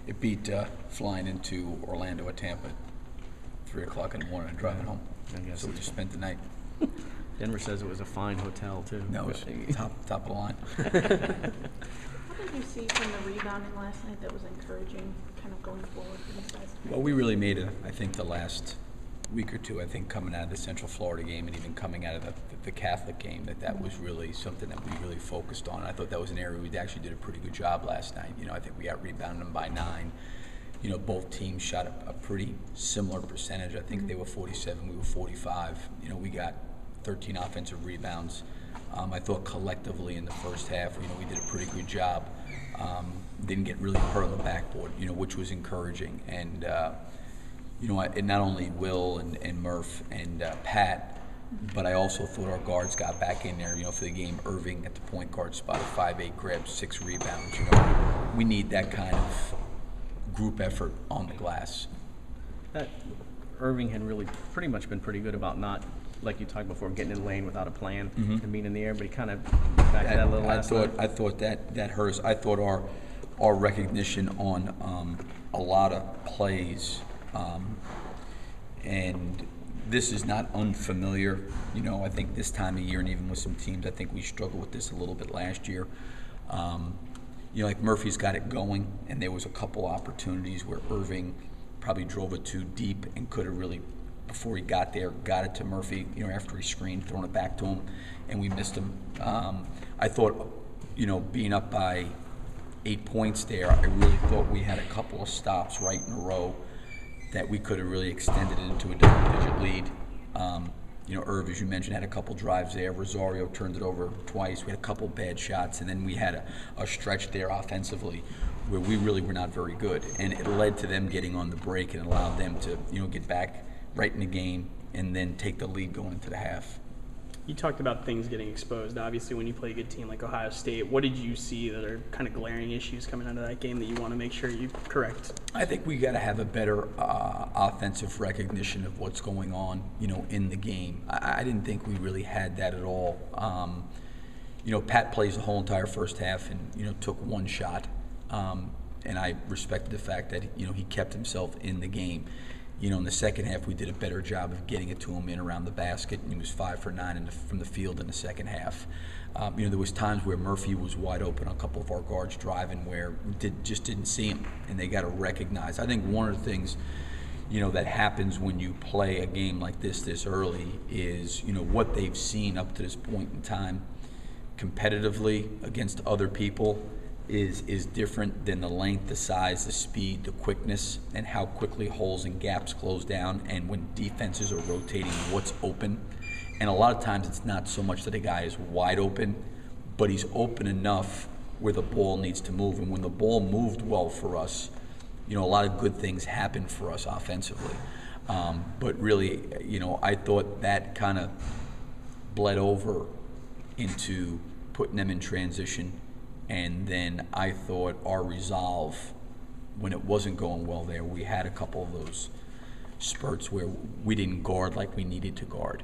it beat flying into Orlando or Tampa at 3 o'clock in the morning and driving home. So we just spent the night. Denver says it was a fine hotel, too. No, it was top of the line. What did you see from the rebounding last night that was encouraging kind of going forward for these guys? Well, we really made it, I think, the last week or two, I think, coming out of the Central Florida game and even coming out of the Catholic game, that was really something that we really focused on. I thought that was an area we actually did a pretty good job last night. I think we out-rebounded them by 9. Both teams shot a pretty similar percentage. I think they were 47, we were 45. We got 13 offensive rebounds. I thought collectively in the first half, we did a pretty good job. Didn't get really hurt on the backboard, which was encouraging. And, and not only Will and Murph and Pat, but I also thought our guards got back in there, for the game. Irving at the point guard spot, 5'8", grabs 6 rebounds. We need that kind of group effort on the glass. That Irving had really pretty much been pretty good about not, like you talked before, getting in the lane without a plan and being in the air, but he kind of backed that a little last night. I thought that hurt us. I thought our recognition on a lot of plays, and this is not unfamiliar. I think this time of year, and even with some teams, I think we struggled with this a little bit last year. Like Murphy's got it going, and there was a couple opportunities where Irving probably drove it too deep and could have really, before he got there, got it to Murphy, after he screened, throwing it back to him, and we missed him. I thought, being up by 8 points there, I really thought we had a couple of stops right in a row that we could have really extended it into a double-digit lead. Irv, as you mentioned, had a couple drives there. Rosario turned it over twice. We had a couple bad shots, and then we had a stretch there offensively where we really were not very good. And it led to them getting on the break and allowed them to, get back right in the game and then take the lead going into the half. You talked about things getting exposed. Obviously, when you play a good team like Ohio State, what did you see that are kind of glaring issues coming out of that game that you want to make sure you correct? I think we got to have a better offensive recognition of what's going on, in the game. I didn't think we really had that at all. Pat plays the whole entire first half and, took one shot. And I respected the fact that, he kept himself in the game. In the second half, we did a better job of getting it to him in around the basket, and he was 5 for 9 from the field in the second half. There was times where Murphy was wide open on a couple of our guards driving where we just didn't see him, and they got to recognize. I think one of the things, that happens when you play a game like this early is, what they've seen up to this point in time competitively against other people is different than the length, the size, the speed, the quickness, and how quickly holes and gaps close down, and when defenses are rotating what's open. And a lot of times it's not so much that a guy is wide open, but he's open enough where the ball needs to move. And when the ball moved well for us, a lot of good things happened for us offensively. But really, I thought that kind of bled over into putting them in transition. And then I thought our resolve, when it wasn't going well there, we had a couple of those spurts where we didn't guard like we needed to guard.